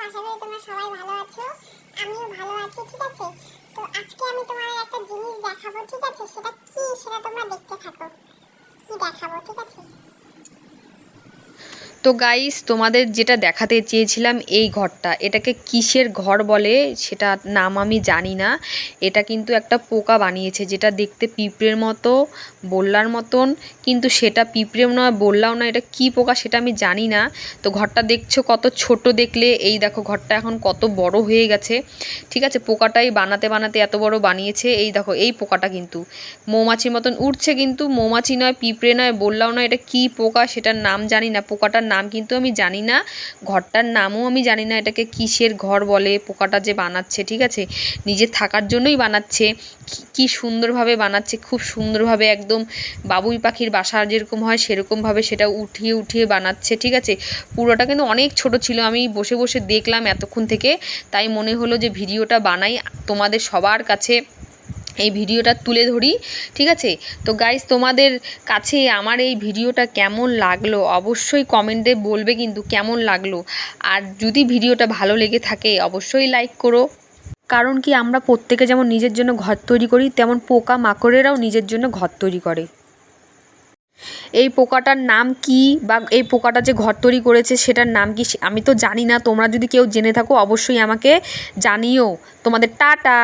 আশা করি তোমরা সবাই ভালো আছো। আমিও ভালো আছি, ঠিক আছে। তো আজকে আমি তোমাদের একটা জিনিস দেখাবো, ঠিক আছে। সেটা কি সেটা তোমরা দেখতে থাকো। কি দেখাবো, ঠিক আছে। তো গাইস, তোমাদের যেটা দেখাতে চেয়েছিলাম এই ঘরটা, এটাকে কিসের ঘর বলে সেটা নাম আমি জানি না। এটা কিন্তু একটা পোকা বানিয়েছে, যেটা দেখতে পিঁপড়ের মতো, বল্লার মতন, কিন্তু সেটা পিঁপড়েও নয় বল্লাও নয়। এটা কি পোকা সেটা আমি জানি না। তো ঘরটা দেখছো কত ছোট দেখলে, এই দেখো ঘরটা এখন কত বড় হয়ে গেছে, ঠিক আছে। পোকাটাই বানাতে বানাতে এত বড় বানিয়েছে। এই দেখো এই পোকাটা কিন্তু মৌমাছির মতন উঠছে, কিন্তু মৌমাছি নয়, পিঁপড়ে নয়, বললাও নয়। এটা কি পোকা সেটার নাম জানি না, পোকাটার নাম কিন্তু আমি জানি না, ঘরটার নামও আমি জানি না। এটাকে কিসের ঘর বলে, পোকাটা যে বানাচ্ছে, ঠিক আছে, নিজে থাকার জন্যই বানাচ্ছে। কি সুন্দরভাবে বানাচ্ছে, খুব সুন্দরভাবে, একদম বাবুই পাখির বাসা যেরকম হয় সেরকমভাবে সেটা উঠিয়ে উঠিয়ে বানাচ্ছে, ঠিক আছে। পুরোটা কিন্তু অনেক ছোট ছিল, আমি বসে বসে দেখলাম এতক্ষণ থেকে, তাই মনে হলো যে ভিডিওটা বানাই, তোমাদের সবার কাছে এই ভিডিওটা তুলে ধরি, ঠিক আছে। তো গাইস, তোমাদের কাছে আমার এই ভিডিওটা কেমন লাগলো অবশ্যই কমেন্টে বলবে কিন্তু কেমন লাগলো। আর যদি ভিডিওটা ভালো লেগে থাকে অবশ্যই লাইক করো। কারণ কি, আমরা প্রত্যেকে যেমন নিজের জন্য ঘর তৈরি করি, তেমন পোকা মাকড়েরাও নিজের জন্য ঘর তৈরি করে। এই পোকাটার নাম কি, বা এই পোকাটা যে ঘর তৈরি করেছে সেটার নাম কি আমি তো জানি না। তোমরা যদি কেউ জেনে থাকো অবশ্যই আমাকে জানিও। তোমাদের টাটা।